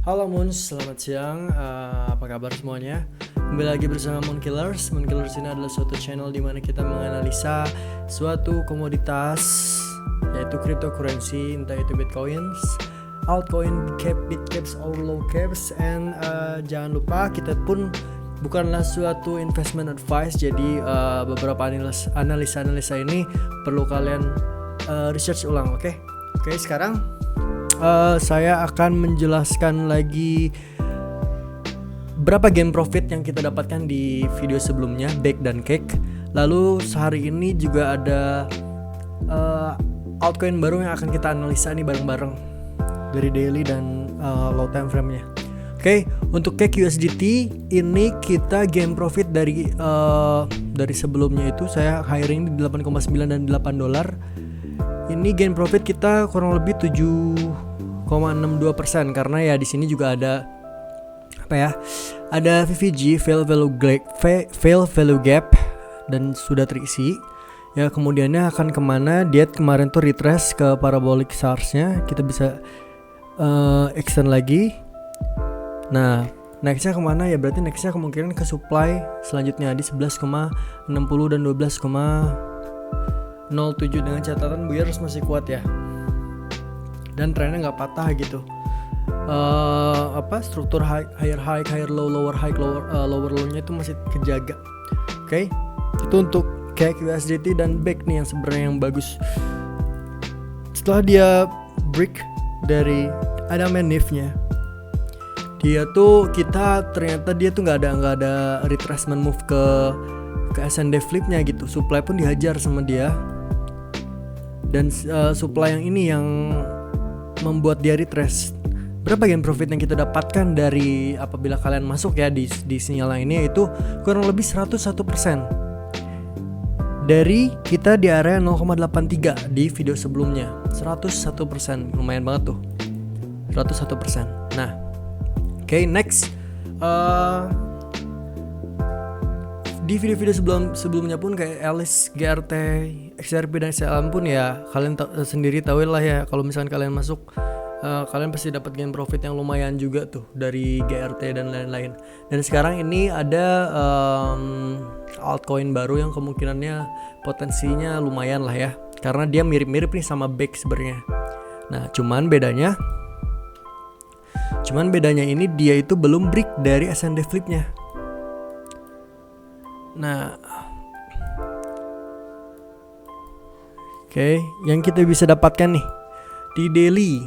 Halo Moons, selamat siang. Apa kabar semuanya? Kembali lagi bersama Moon Killers. Moon Killers ini adalah suatu channel di mana kita menganalisa suatu komoditas, yaitu cryptocurrency, entah itu bitcoins, altcoin, bitcaps, or low caps. And jangan lupa kita pun bukanlah suatu investment advice. Jadi beberapa analisa ini perlu kalian research ulang. Oke, sekarang saya akan menjelaskan lagi berapa game profit yang kita dapatkan di video sebelumnya, Bake dan Cake. Lalu sehari ini juga ada altcoin baru yang akan kita analisa nih bareng-bareng dari daily dan low time frame-nya. Oke, untuk Cake USDT ini kita game profit dari sebelumnya itu saya hiring di 8,9 dan $8. Ini gain profit kita kurang lebih 7,62% karena ya di sini juga ada ada VVG, fail value gap, dan sudah terisi. Ya, kemudiannya akan kemana? Dia kemarin tuh retrace ke parabolic SARS-nya, kita bisa extend lagi. Nah, nextnya kemana ya? Berarti nextnya kemungkinan ke supply selanjutnya di 11,60 dan 12,07 dengan catatan Bears masih kuat ya, dan trennya nggak patah gitu. Struktur higher high, higher low, lower high, lower low nya itu masih kejaga. Oke, itu untuk Cake USDT dan Bake nih yang sebenarnya yang bagus. Setelah dia break dari Adamant Nif-nya, dia tuh ternyata dia tuh nggak ada retracement move ke SND flip-nya gitu. Supply pun dihajar sama dia. Dan supply yang ini yang membuat dia retrace. Berapa gain profit yang kita dapatkan dari apabila kalian masuk ya di sinyal ini, yaitu kurang lebih 101%. Dari kita di area 0,83 di video sebelumnya. 101%, lumayan banget tuh. 101%. Nah, oke, next. Di video-video sebelumnya pun kayak Alice, GRT, XRP dan XLM pun ya kalian sendiri tahu lah ya, kalau misalkan kalian masuk kalian pasti dapat gain profit yang lumayan juga tuh dari GRT dan lain-lain. Dan sekarang ini ada altcoin baru yang kemungkinannya potensinya lumayan lah ya, karena dia mirip-mirip nih sama Bake sebenarnya. Nah, cuman bedanya ini dia itu belum break dari SND flip-nya. Nah, oke, yang kita bisa dapatkan nih di daily.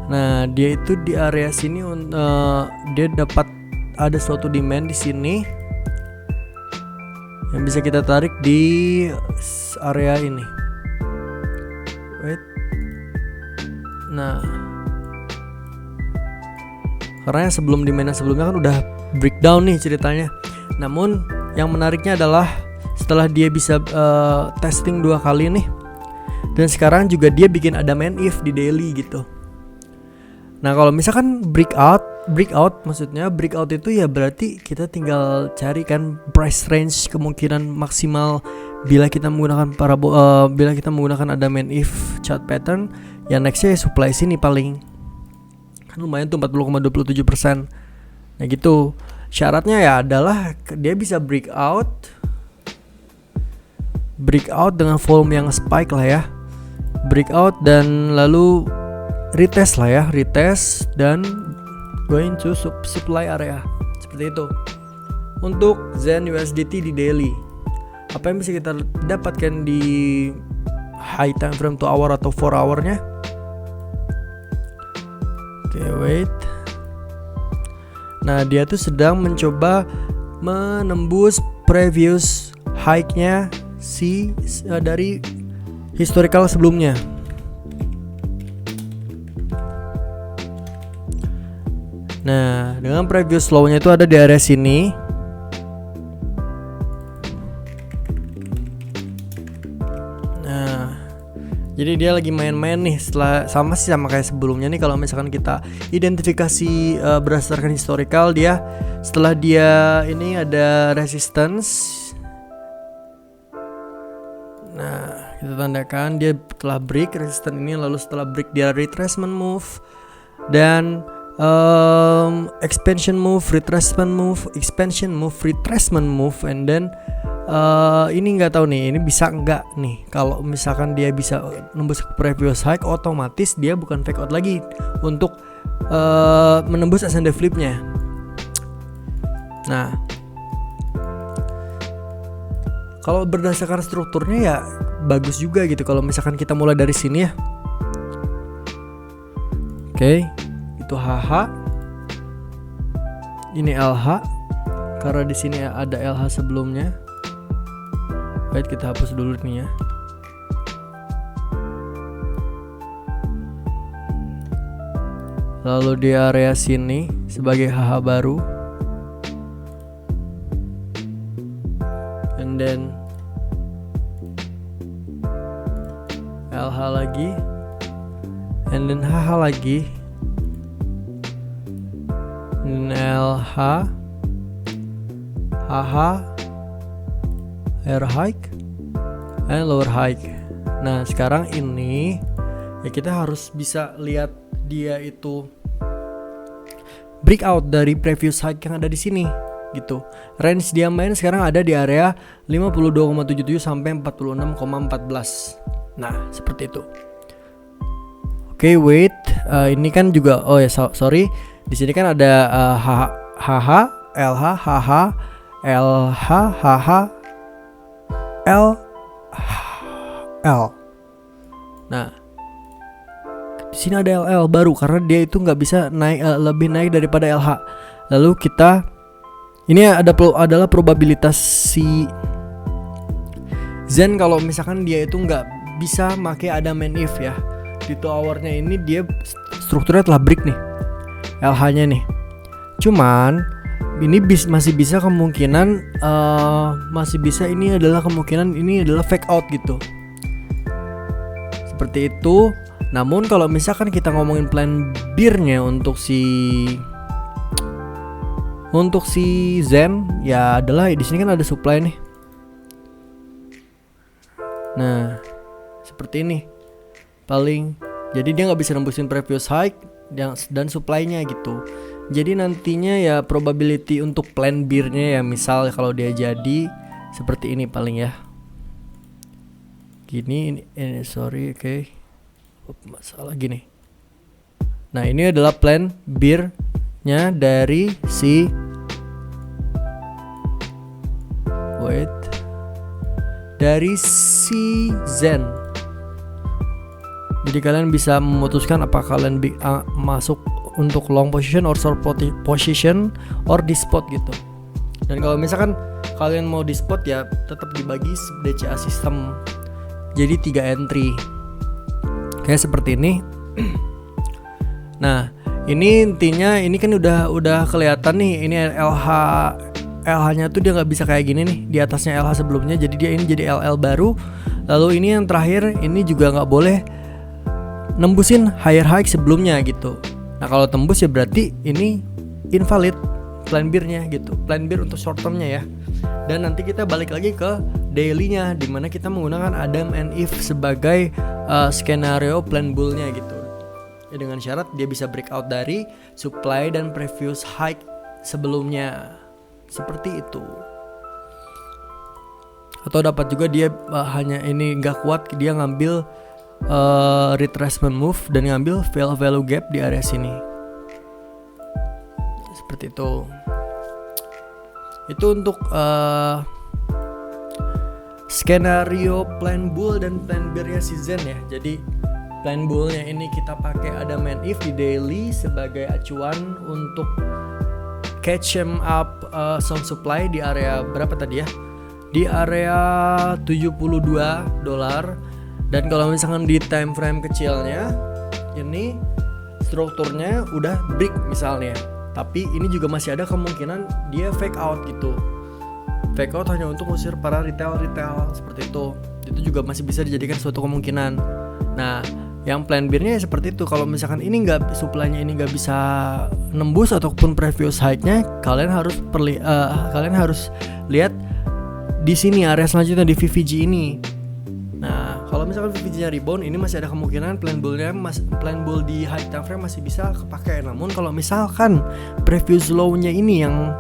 Nah, dia itu di area sini dia dapat ada suatu demand di sini yang bisa kita tarik di area ini. Wait. Nah, karena sebelum demand sebelumnya kan udah breakdown nih ceritanya. Namun yang menariknya adalah setelah dia bisa testing 2 kali nih, dan sekarang juga dia bikin Adamant if di daily gitu. Nah, kalau misalkan breakout maksudnya breakout itu ya berarti kita tinggal cari kan price range kemungkinan maksimal bila kita menggunakan Adamant if chart pattern. Ya nextnya supply sini paling kan lumayan tuh 40,27%. Nah gitu. Syaratnya ya adalah dia bisa breakout dengan volume yang spike lah ya. Breakout dan lalu retest lah ya, retest dan going to supply area. Seperti itu. Untuk Zen USDT di daily, apa yang bisa kita dapatkan di high time frame 2 hour atau 4 hour-nya? Oke, wait. Nah, dia tuh sedang mencoba menembus previous high-nya dari historical sebelumnya. Nah, dengan previous low-nya itu ada di area sini. Nah, jadi dia lagi main-main nih sama kayak sebelumnya nih. Kalau misalkan kita identifikasi berdasarkan historical, dia setelah dia ini ada resistance. Nah, Kita tandakan dia telah break resistance ini, lalu setelah break dia retracement move dan expansion move, retracement move, expansion move, retracement move, and then ini nggak tahu nih, ini bisa nggak nih kalau misalkan dia bisa nembus ke previous high, otomatis dia bukan fake out lagi untuk menembus S&D flipnya. Nah, kalau berdasarkan strukturnya ya bagus juga gitu kalau misalkan kita mulai dari sini ya. Oke, itu HH, ini LH karena di sini ada LH sebelumnya. Baik, kita hapus dulu nih ya. Lalu di area sini sebagai HH baru, and then LH lagi, and then HH lagi, and LH, HH, higher high, and lower high. Nah sekarang ini ya kita harus bisa lihat dia itu breakout dari previous high yang ada di sini gitu. Range dia main sekarang ada di area 52,77 sampai 46,14. Nah, seperti itu. Oke, wait. Ini kan juga sorry. Di sini kan ada HH, LH, HH, LH, HH, L. Nah, di sini ada LL baru karena dia itu nggak bisa naik lebih naik daripada LH. Lalu kita ini adalah probabilitas si Zen kalau misalkan dia itu nggak bisa pakai ada main if ya. Di 2 hournya ini dia strukturnya telah break nih, LH-nya nih. Cuman ini masih bisa kemungkinan ini adalah kemungkinan ini adalah fake out gitu. Seperti itu. Namun kalau misalkan kita ngomongin plan beer-nya untuk si Zen ya adalah di sini kan ada supply nih. Nah, seperti ini. Jadi dia nggak bisa nembusin previous high dan supply-nya gitu. Jadi nantinya ya probability untuk plan beer-nya ya misal kalau dia jadi seperti ini paling ya. Gini ini sorry, oke. Masalah gini. Nah, ini adalah plan beer-nya dari si Zen. Jadi kalian bisa memutuskan apakah kalian masuk untuk long position or short position or di spot gitu. Dan kalau misalkan kalian mau di spot ya tetap dibagi DCA system. Jadi 3 entry. Kayak seperti ini. Nah, ini intinya ini kan udah kelihatan nih, ini LH-nya tuh dia nggak bisa kayak gini nih di atasnya LH sebelumnya, jadi dia ini jadi LL baru. Lalu ini yang terakhir ini juga nggak boleh nembusin higher high sebelumnya gitu. Nah kalau tembus ya berarti ini invalid plan beer-nya gitu, plan beer untuk short term-nya ya. Dan nanti kita balik lagi ke daily-nya, dimana kita menggunakan Adam and Eve sebagai skenario plan bull-nya gitu ya, dengan syarat dia bisa breakout dari supply dan previous high sebelumnya, seperti itu. Atau dapat juga dia hanya ini nggak kuat, dia ngambil retracement move dan ngambil value gap di area sini, seperti itu. Itu untuk skenario plan bull dan plan bear-nya si Zen ya. Jadi plan bull-nya ini kita pakai ada man if di daily sebagai acuan untuk catch him up some supply di area berapa tadi ya? Di area $72. Dan kalau misalkan di time frame kecilnya ini strukturnya udah break misalnya, tapi ini juga masih ada kemungkinan dia fake out gitu. Fake out hanya untuk usir para retail seperti itu. Itu juga masih bisa dijadikan suatu kemungkinan. Nah, yang plan bear-nya ya seperti itu. Kalau misalkan ini supply-nya ini nggak bisa nembus ataupun previous high-nya, kalian harus lihat di sini area selanjutnya di VVG ini. Nah, kalau kalau misalkan VVG-nya rebound, ini masih ada kemungkinan plan bull di high time frame masih bisa kepakai. Namun kalau misalkan previous low-nya ini yang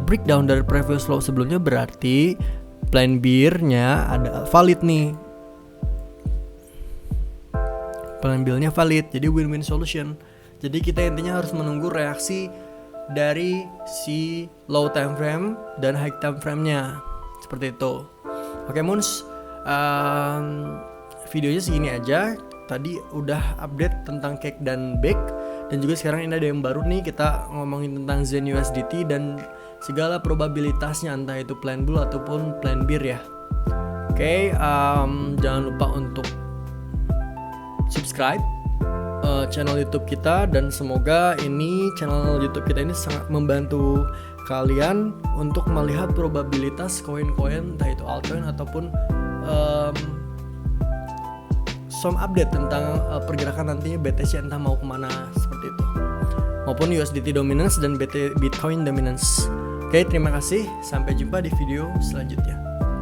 breakdown dari previous low sebelumnya, berarti plan bear-nya ada valid nih. Plan bear-nya valid, jadi win-win solution. Jadi kita intinya harus menunggu reaksi dari si low time frame dan high time frame-nya. Seperti itu. Oke Moons, videonya segini aja. Tadi udah update tentang cake dan bake, dan juga sekarang ini ada yang baru nih, kita ngomongin tentang Zen USDT dan segala probabilitasnya, entah itu plan bull ataupun plan bear ya. Oke, jangan lupa untuk subscribe channel YouTube kita, dan semoga ini channel YouTube kita ini sangat membantu kalian untuk melihat probabilitas koin-koin, entah itu altcoin ataupun some update tentang pergerakan nantinya BTC entah mau kemana, seperti itu, maupun USDT dominance dan Bitcoin dominance. Oke, terima kasih, sampai jumpa di video selanjutnya.